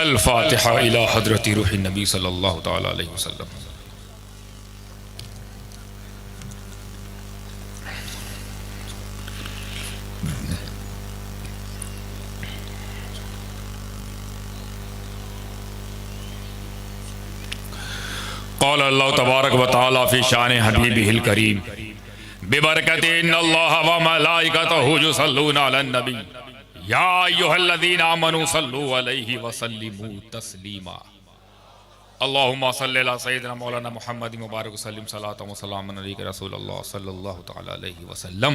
अल फातिहा इला हज़रति रूह नबी सल्लल्लाहु तआला अलैहि वसल्लम। क़ाल अल्लाहु तबारक व तआला फ़ी शान हबीबिहिल करीम बिबरकति इन्नल्लाह व मलाइकतहु युसल्लूना अलन नबी या अय्युहल्लज़ीना आमनू सल्लू अलैहि व सल्लिमू तस्लीमा। अल्लाहुम्मा सल्लि अला सय्यिदिना मौलाना मुहम्मद मुबारक वसल्लिम सलातन व सलामन अलैका रसूलल्लाह सल्लल्लाहु तआला अलैहि वसल्लम।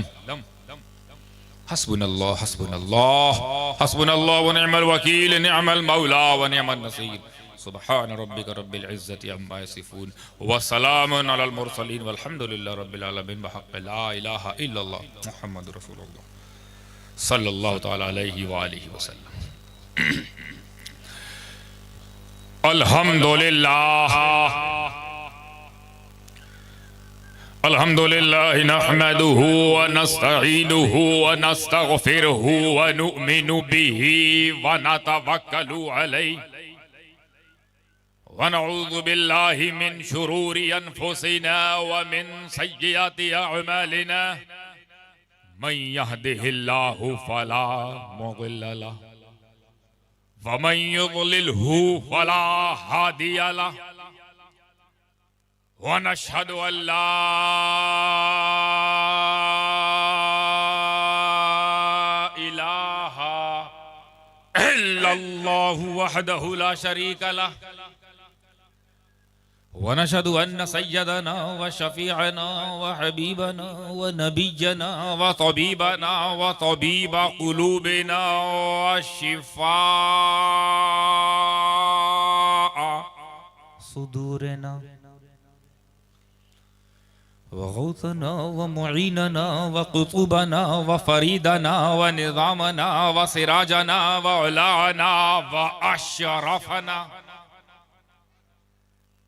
हस्बुनल्लाह हस्बुनल्लाह हस्बुनल्लाह व निअमल वकील निअमल मौला व निअमन नसीर। सुब्हान रब्बिका रब्बिल इज़्ज़ति अम्मा यसिफून व सलामुन अलल मुरसलीन वल्हम्दुलिल्लाहि रब्बिल आलमीन बिहक़्क़ि ला इलाहा इल्लल्लाह मुहम्मदुर रसूलुल्लाह सल्लल्लाहु तआला अलैहि व आलिहि वसल्लम। अल्हम्दुलिल्लाह अल्हम्दुलिल्लाह नहमदुहु व नस्तईनुहु व नस्तगफिरुहु व नुमिनु बिही व नतवक्कलु अलैहि व नऊज़ु बिल्लाहि मिन शुरूरि अनफुसिना व मिन सय्यिआति अअमालिना मन यहदिहिल्लाहु फला मुदिल्ल लहु व मन युद्लिलहु फला हादिय लहु व नशहदु अल्ला इलाहा इल्लल्लाहु वहदहु ला शरीका लहु व नशहदु अन्न सय्यदना व शफीअना व हबीबना व नबिय्यना व तबीबना व तबीब कुलूबिना व शिफा सुदूरना व गौतना व मुईनना व कुतुबना व फरीदना व निज़ामना व सिराजना व उलाना व अशरफना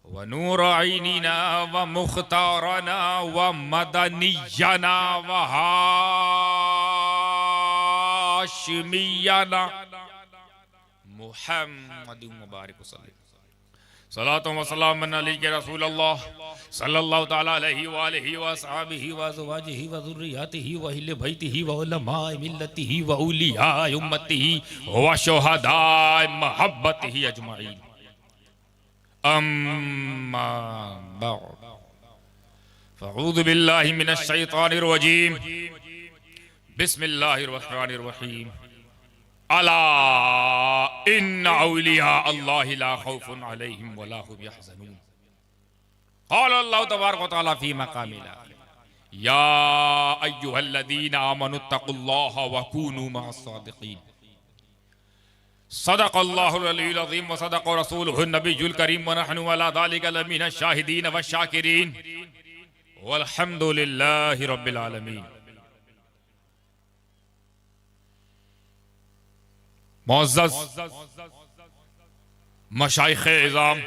व नूर ऐनिना व मुख्तारना व मदनियना व हाशिमियना मुहम्मदुन मुबारक वसल्लम। सलातो व सलामन अलैका रसूलल्लाह सल्लल्लाहु तआला अलैहि व आलिहि व अस्हाबिहि व अज़वाजिहि व ज़ुर्रिय्यतिहि व अहले बैतिहि व उलमाए मिल्लतिहि व औलियाए उम्मतिहि व शुहदाए महब्बतिहि अजमाइन। अम्मा बअद फ़अऊज़ु बिल्लाहि मिनश शैतानिर रजीम बिस्मिल्लाहिर रहमानिर रहीम। अला इन्ना औलिया अल्लाहि ला खौफुन अलैहिम व ला हुम यहज़नून। क़ाल अल्लाहु तबारक व तआला फ़ी मक़ामिल या अय्युहल्लज़ीना आमनुत्तक़ुल्लाह व कूनू मअस्सादिक़ीन। सदक़ल्लाहुल अलीयुल अज़ीम व सदक़ रसूलुहुन नबियुल करीम व नहनु अला ज़ालिका लमिनश शाहिदीन व शाकिरीन वल्हम्दुलिल्लाहि रब्बिल आलमीन। मुअज़्ज़ज़ मशाइख़े इज़ाम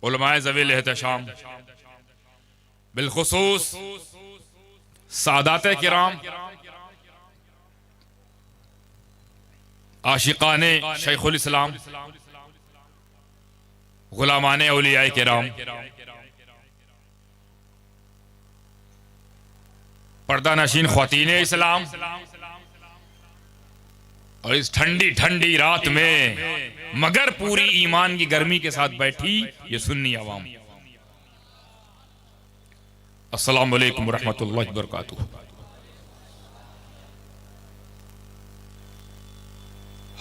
उलमाए ज़वील एहतशाम बिलखुसूस सादाते किराम आशिकाने शेखुल इस्लाम गुलामाने औलियाए किराम पर्दा नशीन ख्वातीने इस्लाम और इस ठंडी ठंडी रात में मगर पूरी ईमान की गर्मी के साथ बैठी ये सुन्नी अवाम, अस्सलामु अलैकुम रहमतुल्लाहि व बरकातुहू।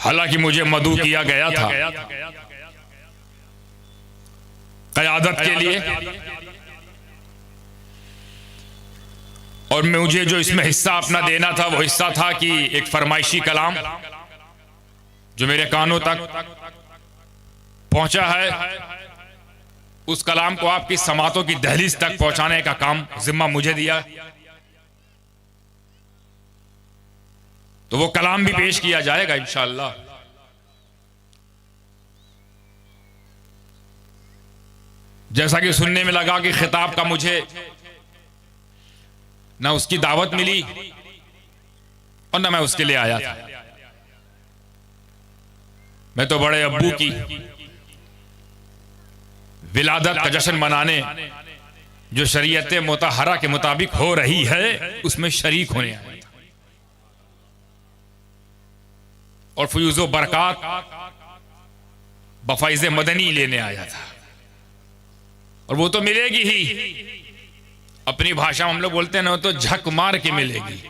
हालांकि मुझे मदऊ किया गया था क़यादत के लिए और मुझे जो इसमें हिस्सा अपना देना था वो हिस्सा था कि एक फरमाइशी कलाम जो मेरे कानों तक पहुंचा है उस कलाम को आपकी समातों की दहलीज तक पहुंचाने का काम जिम्मा मुझे दिया, तो वो कलाम भी पेश किया जाएगा इंशाअल्लाह। जैसा कि सुनने में लगा कि खिताब का मुझे ना उसकी दावत मिली और ना मैं उसके लिए आया था, मैं तो बड़े अब्बू की विलादत का जश्न मनाने जो शरीयत मुतहरा के मुताबिक हो रही है उसमें शरीक होने आया था और फयूज़ो बरकत बफाइज़ मदनी लेने आया था। और वो तो मिलेगी ही, अपनी भाषा में हम लोग बोलते हैं ना, तो झक मार के मिलेगी।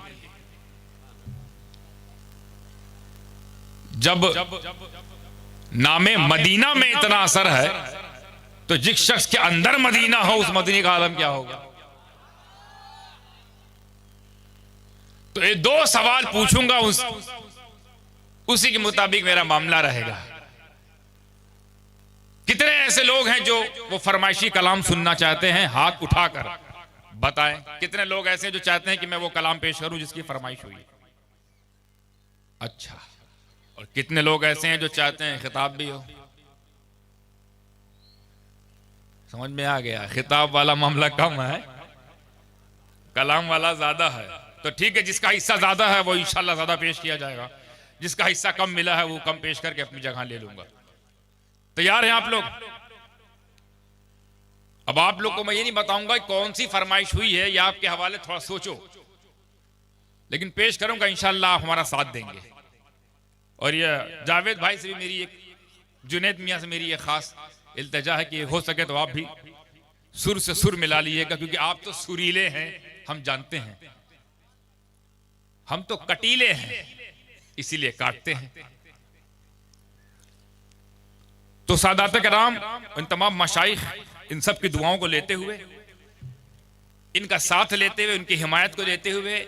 जब नामे मदीना में इतना असर है तो जिस शख्स के अंदर मदीना हो उस मदीने का आलम क्या होगा। तो ये दो सवाल पूछूंगा, उसी के मुताबिक मेरा मामला रहेगा। कितने ऐसे लोग हैं जो वो फरमाइशी कलाम सुनना चाहते हैं, हाथ उठाकर बताएं। कितने लोग ऐसे हैं जो चाहते हैं कि मैं वो कलाम पेश करूं जिसकी फरमाइश हुई। अच्छा, और कितने लोग ऐसे हैं जो चाहते हैं खिताब भी हो। समझ में आ गया, खिताब वाला मामला कम है, कलाम वाला ज्यादा है। तो ठीक है, जिसका हिस्सा ज्यादा है वो इंशाल्लाह ज्यादा पेश किया जाएगा, जिसका हिस्सा कम मिला है वो कम पेश करके अपनी जगह ले लूंगा। तैयार हैं आप लोग? अब आप लोग को मैं ये नहीं बताऊंगा कौन सी फरमाइश हुई है, या आपके हवाले थोड़ा सोचो, लेकिन पेश करूंगा इंशाल्लाह, आप हमारा साथ देंगे। और ये जावेद भाई से भी मेरी एक, जुनैद मियां से मेरी एक खास इल्तिजा है कि हो सके तो आप भी सुर से सुर मिला लीजिएगा, क्योंकि आप तो सुरीले हैं, हम जानते हैं, हम तो कटीले हैं, इसीलिए काटते हैं। तो सादात कराम, इन तमाम मशाइख, इन सब की दुआओं को लेते हुए, इनका साथ लेते हुए, उनकी हिमायत को लेते हुए,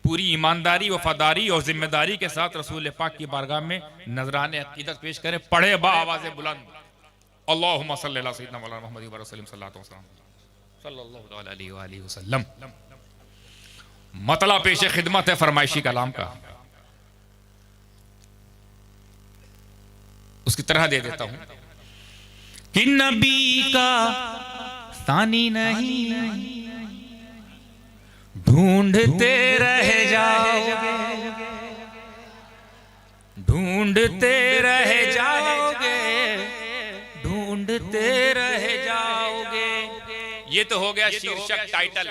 पूरी ईमानदारी, वफादारी और जिम्मेदारी के साथ रसूल पाक की बारगाह में नजराने अकीदत पेश करें। पढ़े बा आवाज़ बुलंद, अल्लाहुम्मा सल्ली अला सय्यिदना मौलाना मुहम्मद व रसूलिल्लाह सल्लल्लाहु अलैहि वसल्लम। मतला पेश खिदमत है फरमाइशी कलाम का, उसकी तरह दे देता हूं कि नबी का सानी नहीं ढूंढते रह जाओगे, ढूंढते रह जाओगे, ढूंढते रह जाओगे। ये तो हो गया शीर्षक, टाइटल।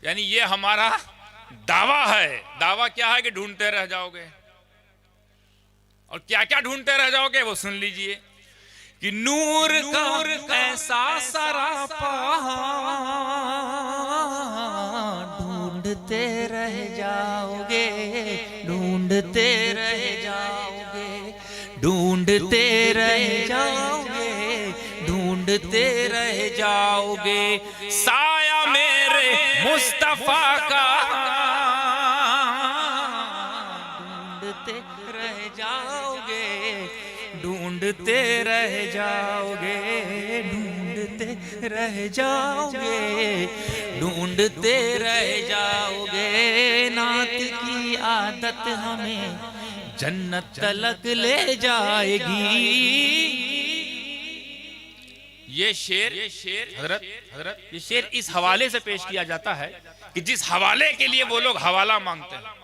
यानी ये हमारा दावा है। दावा क्या है कि ढूंढते रह जाओगे। और क्या क्या ढूंढते रह जाओगे वो सुन लीजिए कि नूर का ऐसा सरापा ढूंढते रह जाओगे, ढूंढते रह जाओगे, ढूंढते रह जाओगे, ढूंढते रह जाओगे। साया मेरे मुस्तफा का ढूंढते रह जाओगे, ढूंढते रह जाओगे, ढूंढते रह जाओगे, ढूंढते रह जाओगे। नात की आदत हमें जन्नत तलक ले जाएगी। ये शेर हजरत ये शेर इस हवाले से पेश किया जाता है कि जिस हवाले के लिए वो लोग हवाला मांगते हैं।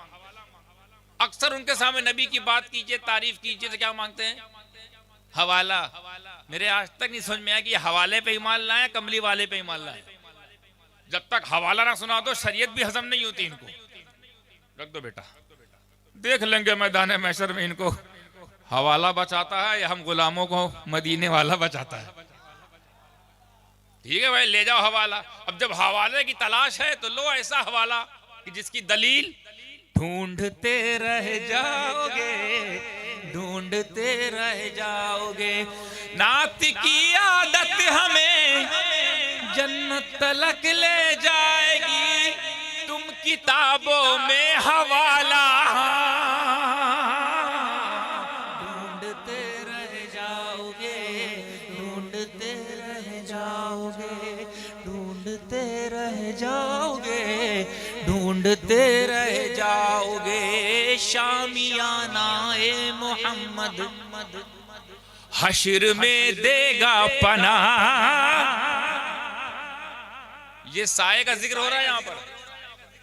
अक्सर उनके सामने नबी की बात कीजिए, तारीफ कीजिए तो क्या मांगते हैं? हवाला। मेरे आज तक नहीं समझ में आया कि हवाले पे ईमान लाए, कमली वाले पे ईमान लाए। जब तक हवाला ना सुना दो शरीयत भी हजम नहीं होती इनको। रख दो बेटा, देख लेंगे मैदान महशर में इनको हवाला बचाता है या हम गुलामों को मदीने वाला बचाता है। ठीक है भाई, ले जाओ हवाला। अब जब हवाले की तलाश है तो लो ऐसा हवाला कि जिसकी दलील ढूंढते रह जाओगे, ढूंढते रह जाओगे। नात की आदत हमें जन्नत तलक ले जाएगी, तुम किताबों में हवाला ढूंढते रह जाओगे, ढूंढते रह जाओगे, ढूंढते रह जाओगे, ढूंढते रह जाओगे। शामियाना ए मोहम्मद हश्र में देगा पनाह। ये साये का जिक्र हो रहा है यहाँ पर।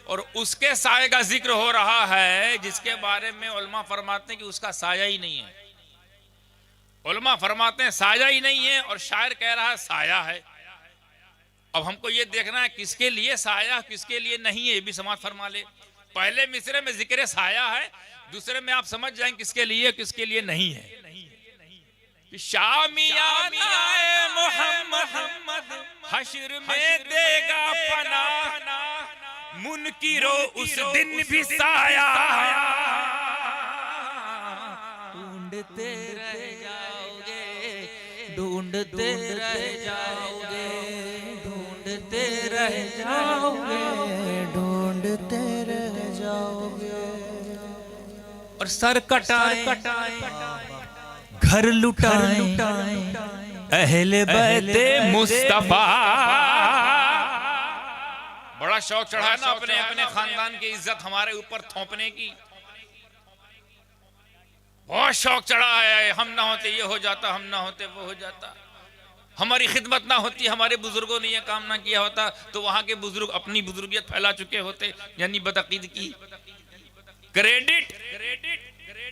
और उसके साये का जिक्र हो रहा है जिसके बारे में उलमा फरमाते हैं कि उसका साया ही नहीं है। उलमा फरमाते हैं साया ही नहीं है और शायर कह रहा है साया है। अब हमको ये देखना है किसके लिए साया किसके लिए नहीं है, ये भी समाज फरमा ले। पहले मिसरे में जिक्र साया है, दूसरे में आप समझ जाएंगे किसके लिए नहीं है। शामियाना मोहम्मद हश्र में देगा पना, मुनकिरो उस दिन भी साया ढूंढते रह जाओगे, ढूंढते रह जाओगे, ढूंढते रह जाओगे, ढूंढते रह जाओगे। और सर कटाए घर लुटाए अहले बैते मुस्तफा। बड़ा शौक चढ़ा है ना अपने अपने खानदान की इज्जत हमारे ऊपर थोपने की, बहुत शौक चढ़ा है। हम ना होते ये हो जाता, हम ना होते वो हो जाता, हमारी खिदमत ना होती, हमारे बुजुर्गों ने ये काम ना किया होता तो वहां के बुजुर्ग अपनी बुजुर्गियत फैला चुके होते। यानी बदअकीद की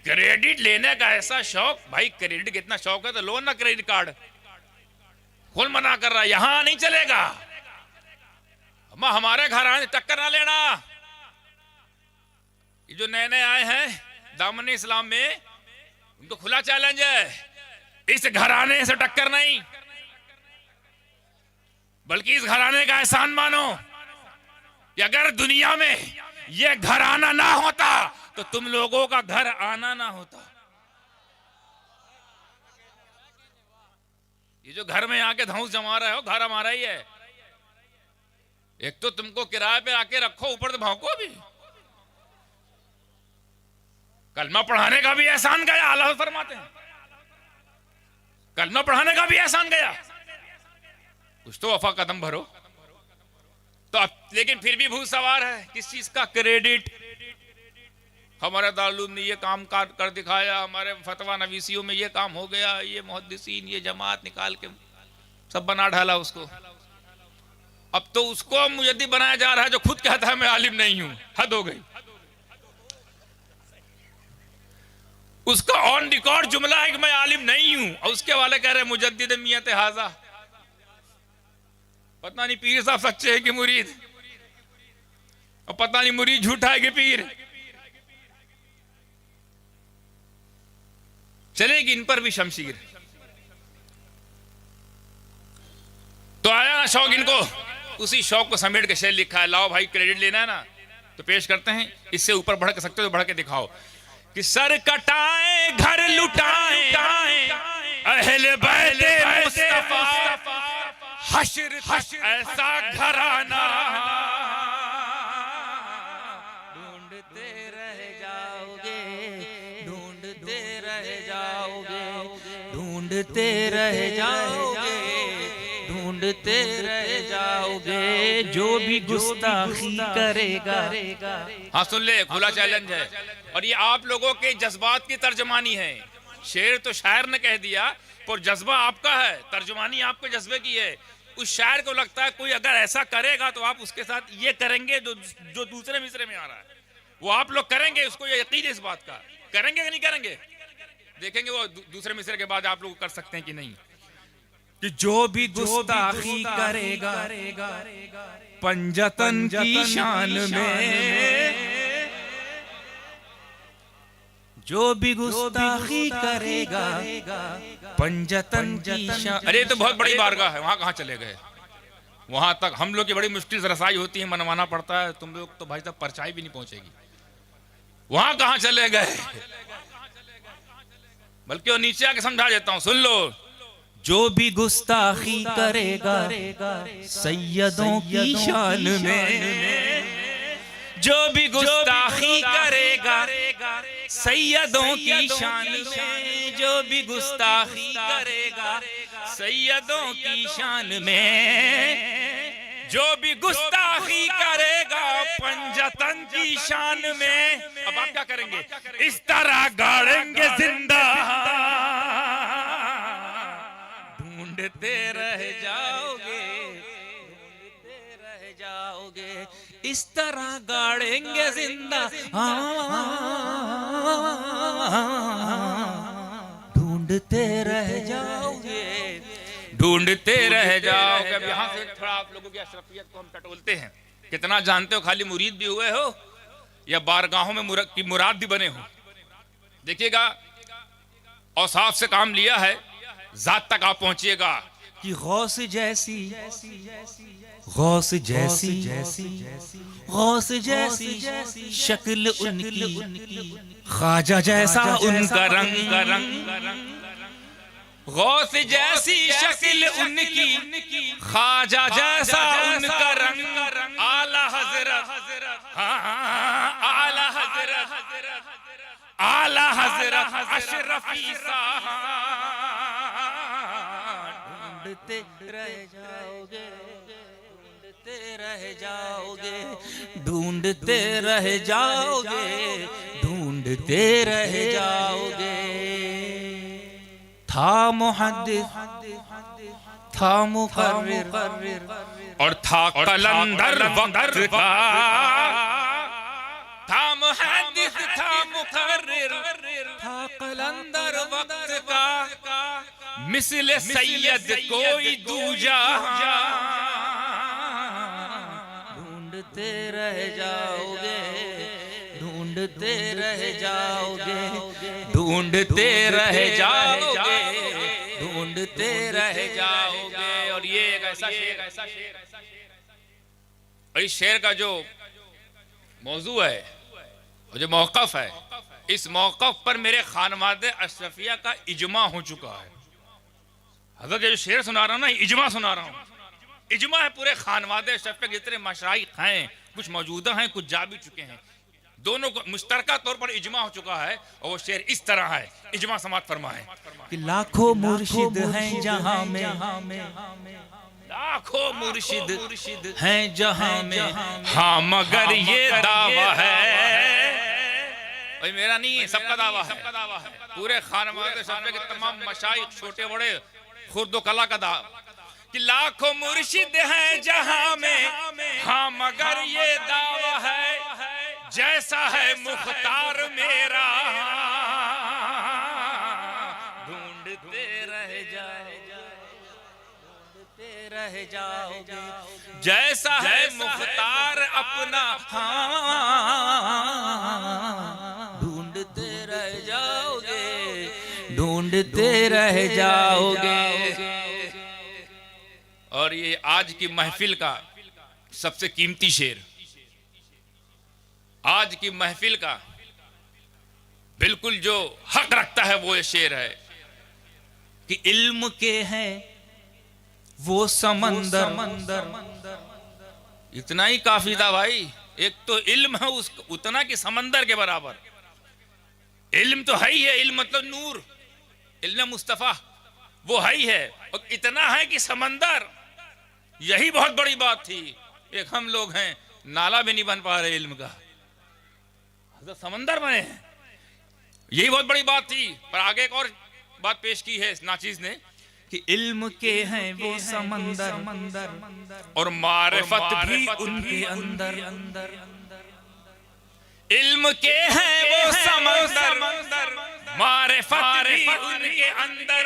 क्रेडिट लेने का ऐसा शौक। भाई क्रेडिट कितना शौक है तो लो ना क्रेडिट कार्ड। कौन मना कर रहा है? यहां नहीं चलेगा। हमारे घर आने टक्कर ना लेना। ये जो नए नए आए हैं दामन इस्लाम में, उनको खुला चैलेंज है, इस घराने से टक्कर नहीं, बल्कि इस घराने का एहसान मानो कि अगर दुनिया में ये घराना ना होता तो तुम लोगों का घर आना ना होता। ये जो घर में आके धौंस जमा रहे हो, घर हमारा ही है। एक तो तुमको किराए पे आके रखो, ऊपर तो भौंको भी। कलमा पढ़ाने का भी एहसान गया, अल्लाह फरमाते हैं कलमा पढ़ाने का भी एहसान गया। कुछ तो वफा कदम भरो। तो अब लेकिन फिर भी भूत सवार है किस चीज का? क्रेडिट। हमारे दारुल ने ये काम कर दिखाया, हमारे फतवा नवीसियों में ये काम हो गया, ये मुहद्दिसीन ये जमात निकाल के सब बना ढाला उसको। अब तो उसको मुजद्दी बनाया जा रहा है जो खुद कहता है मैं आलिम नहीं हूं। हद हो गई। उसका ऑन रिकॉर्ड जुमला है कि मैं आलिम नहीं हूं और उसके वाले कह रहे मुजद्दिद मियत हाजा। पता नहीं पीर साहब सच्चे है कि मुरीद, और पता नहीं मुरीद झूठा है कि पीर। चलेगी इन पर भी शमशीर। तो आया ना शौक इनको, उसी शौक को समेट के शेर लिखा है। लाओ भाई क्रेडिट लेना है ना तो पेश करते हैं। इससे ऊपर बढ़ के सकते हो तो बढ़ के दिखाओ कि सर कटाए घर लुटाए अहले बैते मुस्तफा, हश्र ऐसा घराना ढूंढते रह जाओगे, ढूंढते रह जाओगे, ढूंढते रह जाओगे, ढूंढते रह जाओगे। जो भी गुस्ताखी करेगा। हाँ सुन ले, खुला चैलेंज है और ये आप लोगों के जज्बात की तर्जमानी है। शेर तो शायर ने कह दिया पर जज्बा आपका है, तर्जमानी आपके जज्बे की है। उस शायर को लगता है कोई अगर ऐसा करेगा तो आप उसके साथ ये करेंगे जो दूसरे मिसरे में आ रहा है, वो आप लोग करेंगे। उसको ये यकीन है इस बात का। करेंगे कि नहीं करेंगे देखेंगे वो दूसरे मिसरे के बाद आप लोग कर सकते हैं कि नहीं। कि जो भी गुस्ताखी करेगा पंजतन की शान में, जो भी गुस्ताखी करेगा पंजतन की शान। अरे तो बहुत बड़ी बारगाह है, वहां कहां चले गए? वहां तक हम लोग की बड़ी मुश्किल से रसाई होती है, मनवाना पड़ता है। तुम लोग तो भाई साहब परछाई भी नहीं पहुंचेगी। वहां कहां चले गए? बल्कि वो नीचे आके समझा देता हूं, सुन लो। जो भी गुस्ताखी करेगा सैयदों की शान में, जो भी गुस्ताखी करेगा सैयदों की शान में, जो भी गुस्ताखी करेगा सैयदों की शान में, जो भी गुस्ताखी करेगा पंजतन की शान में। अब आप क्या करेंगे? इस तरह गाड़ेंगे जिंदा, ढूंढते रह जाओगे, ढूंढते रह जाओगे। इस तरह गाड़ेंगे जिंदा, ढूंढते रह जाओगे, ढूंढते रह जाओगे। अब यहाँ से थोड़ा आप लोगों की अशरफियत को हम टटोलते हैं। कितना जानते हो, खाली मुरीद भी हुए हो या बारगाहों में की मुराद भी बने हो। देखिएगा, औसाफ से काम लिया है, जात तक आप पहुंचिएगा कि गौस जैसी, गौस जैसी, गौस जैसी शक्ल उनकी, ख्वाजा जैसा उनका रंग, गौस जैसी शक्ल उनकी, ख्वाजा जैसा उनका रंग, आला हजरत, आला हजरत, आला हजरत अशरफी साहब। ढूंढते रह जाओगे, ढूंढते रह जाओगे, ढूंढते रह जाओगे, ढूंढते रह जाओगे। था मुहद्दिस, था मुकर्रिर, और था कलंदर वक्त का, था मुहद्दिस, था मुकर्रिर, था कलंदर वक्त का, मिस्ल सैयद कोई दूजा। ढूंढते रह जाओगे, ढूंढते रह जाओगे, ढूंढते रह जाओगे, ढूंढते रह जाओगे। और ये एक ऐसा शेर, और इस शेर का जो मौजू है, जो मौक़िफ़ है, इस मौक़िफ़ पर मेरे खानवादे अशरफिया का इजमा हो चुका है। हज़रत जो शेर सुना रहा हूँ ना, इजमा सुना रहा हूँ, इजमा है पूरे खानवादे अशरफिया के जितने मशाइख हैं, कुछ मौजूदा हैं, कुछ जा भी चुके हैं, दोनों को मुश्तरका तौर पर इजमा हो चुका है। और वो शेर इस तरह है, इजमा समात फरमा है कि लाखों मुर्शिद हैं जहां में, लाखों मुर्शिद हैं जहां में, हाँ मगर ये दावा है, भाई मेरा नहीं है, सबका दावा है, पूरे खानवादे अशरफिया के तमाम मशाइख, छोटे बड़े, खुर्द व कला का दावा कि लाखों मुर्शिद हैं जहां में, हाँ मगर ये दावा है, जैसा है मुख्तार मेरा। ढूंढते रह जाओगे, ढूंढते रह जाओगे, जैसा है मुख्तार अपना, ढूंढते रह जाओगे, ढूंढते रह जाओगे। और ये आज की महफिल का सबसे कीमती शेर, आज की महफिल का बिल्कुल जो हक रखता है वो ये शेर है कि इल्म के हैं वो समंदर। इतना ही काफी था भाई, एक तो इल्म है उसको उतना कि समंदर के बराबर। इल्म तो है ही है, इल्म मतलब नूर, इल्म मुस्तफा वो है ही है, और इतना है कि समंदर, यही बहुत बड़ी बात थी। एक हम लोग हैं, नाला भी नहीं बन पा रहे इल्म का, समंदर बने हैं, यही बहुत बड़ी बात थी। पर आगे एक और बात पेश की है नाचीज ने कि इल्म के हैं वो समंदर और मारिफत भी उनके अंदर। इल्म के हैं वो समंदर, मारिफत भी उनके अंदर।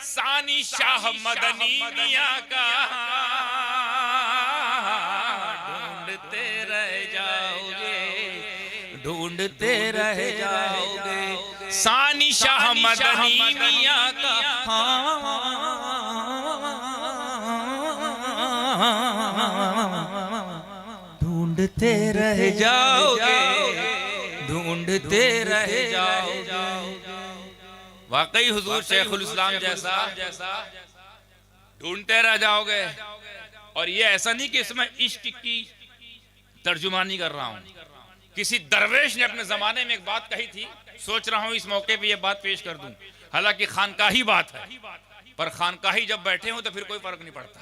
सानी शाह मदनी मियां का ढूंढते रह जाओगे, ढूंढते रह जाओगे। सानी शाह मदनी मियां का ढूंढते रह जाओगे, ढूंढते रह जाओगे। वाकई हुजूर शेखुल इस्लाम जैसा ढूंढते रह जाओगे। और ये ऐसा नहीं कि इसमें इश्क की तर्जुमानी कर रहा हूं, किसी दरवेश ने अपने जमाने में एक बात कही थी, सोच रहा हूं इस मौके पे ये बात पेश कर दूं। हालांकि खानकाही बात है, पर खानकाही जब बैठे हो तो फिर कोई फर्क नहीं पड़ता,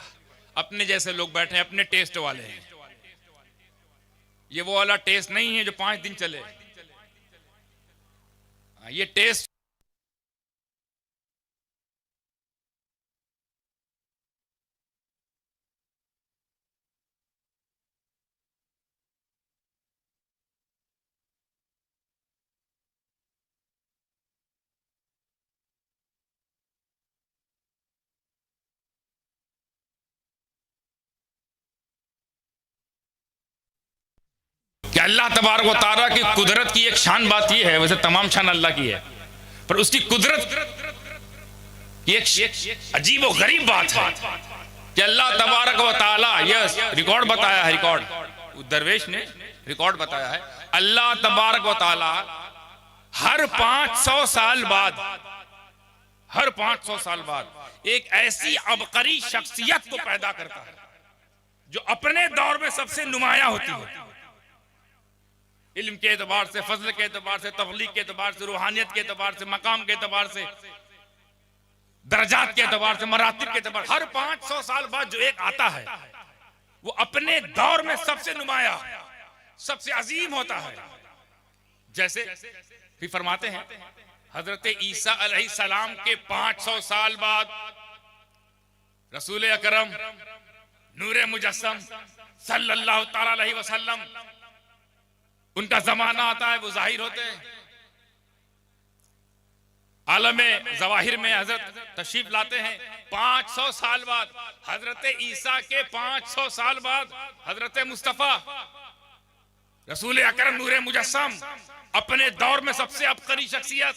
अपने जैसे लोग बैठे हैं, अपने टेस्ट वाले हैं। ये वो वाला टेस्ट नहीं है जो 5 दिन चले, ये टेस्ट अल्लाह तबारक व तआला की कुदरत की एक शान बात यह है, वैसे तमाम शान अल्लाह की है, पर उसकी कुदरत की एक अजीब और गरीब बात है कि अल्लाह तबारक व तआला, यह रिकॉर्ड बताया है, रिकॉर्ड दरवेश ने रिकॉर्ड बताया है, अल्लाह तबारक व तआला हर 500 साल बाद, हर 500 साल बाद एक ऐसी अबकरी शख्सियत को पैदा करता है जो अपने दौर में सबसे नुमाया होती है, इल्म के एतबार से, फजल के एतबार से, तबलीग के एतबार से, रूहानियत के एतबार से, मकाम के एतबार से, दर्जात के एतबार से, मरातिब के एतबार, हर 500 साल बाद जो एक आता है वो अपने दौर में सबसे नुमाया, सबसे अजीम होता है। जैसे फिर फरमाते हैं हजरत ईसा अलैहिस्सलाम के 500 साल बाद रसूल अकरम नूरे मुजस्सम सल्लल्लाहु तआला अलैहि वसल्लम, उनका जमाना आता है, वो जाहिर होते हैं, आलमे जवाहिर में हजरत तशरीफ लाते हैं। 500 साल बाद हजरत ईसा के 500 साल बाद हजरत मुस्तफा रसूल अकरम नूरे मुजस्सम, अपने दौर में सबसे अबकरी शख्सियत,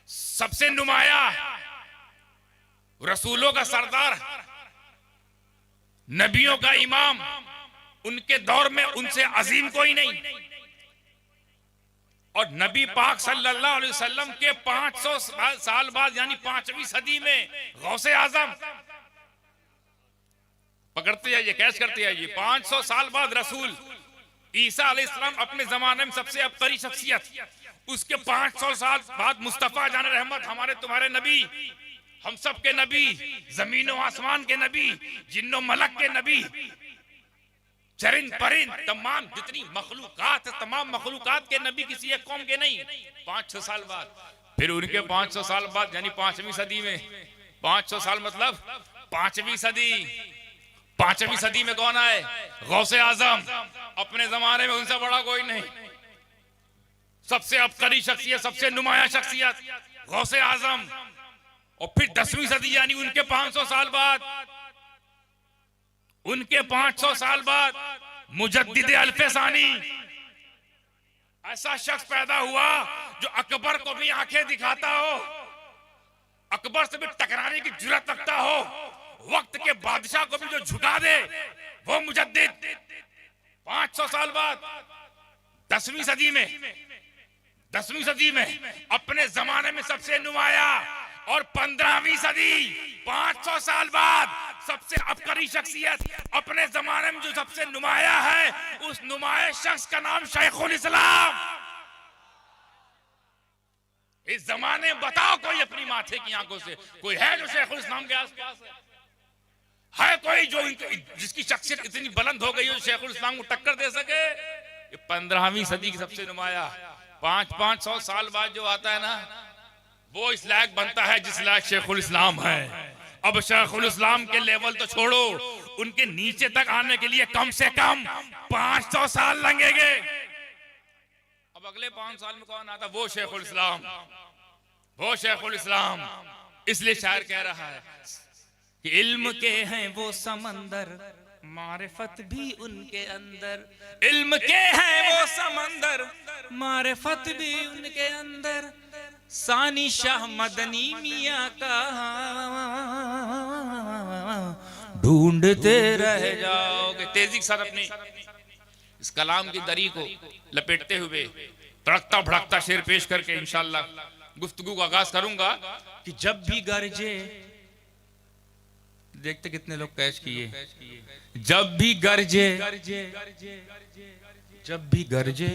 सबसे नुमाया, रसूलों का सरदार, नबियों का इमाम, उनके दौर में उनसे अजीम कोई नहीं। और नबी पाक सल्लल्लाहु अलैहि वसल्लम के 500 साल बाद यानी 5वीं सदी में गौसे आजम, पकड़ते जाइए, कैच करते जाइए, 500 साल बाद रसूल ईसा अलैहिस्सलाम अपने जमाने में सबसे अबकरी शख्सियत, उसके 500 साल बाद मुस्तफा जान रहमत, हमारे तुम्हारे नबी, हम सब के नबी, जमीन आसमान के नबी, जिन्नो मलक के नबी, चरिंद परिंद तमाम जितनी मखलूकात, तमाम मखलूकात के नबी, किसी एक कौम के नहीं। 500 साल बाद फिर उनके 500 साल बाद यानी 5वीं सदी में, 500 साल मतलब 5वीं सदी, 5वीं सदी में कौन आए? गौसे आजम, अपने जमाने में उनसे बड़ा कोई नहीं, सबसे अबकरी शख्सियत, सबसे नुमाया शख्सियत गौसे आजम। और फिर 10वीं सदी यानी उनके 500 साल बाद, उनके 500 साल बाद मुजद्दिद अल्फसानी, ऐसा शख्स पैदा हुआ जो अकबर को भी आंखें दिखाता हो, अकबर से भी टकराने की जुर्रत रखता हो, वक्त के बादशाह को भी जो झुका दे, वो मुजद्दिद। 500 साल बाद 10वीं सदी में, 10वीं सदी में अपने जमाने में सबसे नुमाया, और 15वीं सदी 500 साल बाद सबसे अबकरी शख्सियत, अपने जमाने में जो सबसे नुमाया है, उस नुमाया शख्स का नाम शेखुल इस्लाम। इस जमाने में बताओ कोई अपनी माथे की आंखों से कोई है जो शेखुल इस्लाम के आसपास है कोई जो जिसकी शख्सियत इतनी बुलंद हो गई हो शेखुल इस्लाम को टक्कर दे सके? ये 15वीं सदी की सबसे नुमाया, 500 साल बाद जो आता है ना, वो इस लायक बनता है जिस लायक शेखुल इस्लाम है। अब शेखुल इस्लाम के लेवल तो छोड़ो, उनके नीचे तक आने के लिए कम से कम 500 साल लगेंगे। अब अगले 5 साल में कौन आता? वो शेखुल इस्लाम, वो शेखुल इस्लाम। इसलिए शायर कह रहा है कि इल्म के हैं वो समंदर, मारिफत भी उनके अंदर। इल्म के हैं वो समंदर, मारिफत भी उनके अंदर। सानी शाह मदनी मियाँ का ढूंढते रह जाओगे। तेजी के साथ अपनी इस कलाम की दरी को लपेटते हुए तड़कता भड़कता शेर पेश करके इंशाअल्लाह गुफ्तगू का आगाज करूंगा कि जब भी गरजे, देखते कितने लोग कैच किए, जब भी गरजे, जब भी गरजे,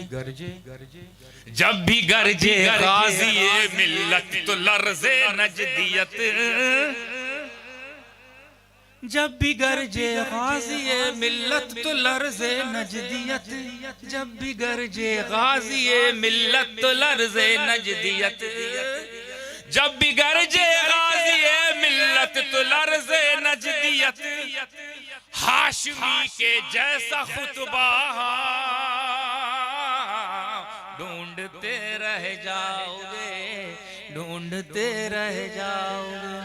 जब भी गरजे गाज़ी मिल्लत तो लर्ज़े नजदियत, जब भी गरजे गाज़ी मिल्लत तो लर्ज़े नजदियत, जब भी गरजे गाज़ी मिल्लत तो लर्ज़े नजदियत, जब भी गरजे गाज़ी मिल्लत तो लर्ज़े नजदियत। हाशमी के जैसा खुतबा ढूंढते रह जाओगे, ढूंढते रह जाओगे।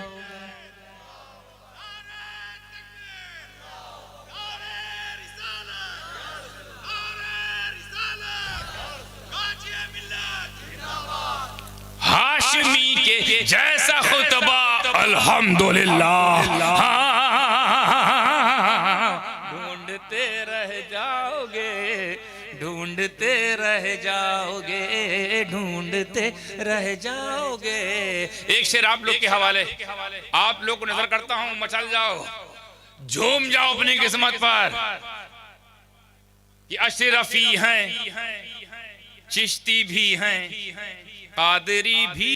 जैसा खुतबा अल्हम्दुलिल्लाह ढूंढते रह जाओगे, ढूंढते रह जाओगे, ढूंढते रह जाओगे। एक शेर आप लोग के हवाले, आप लोग को नजर करता हूं, मचल जाओ, झूम जाओ अपनी किस्मत पर कि अशरफी हैं, चिश्ती भी हैं, कादरी भी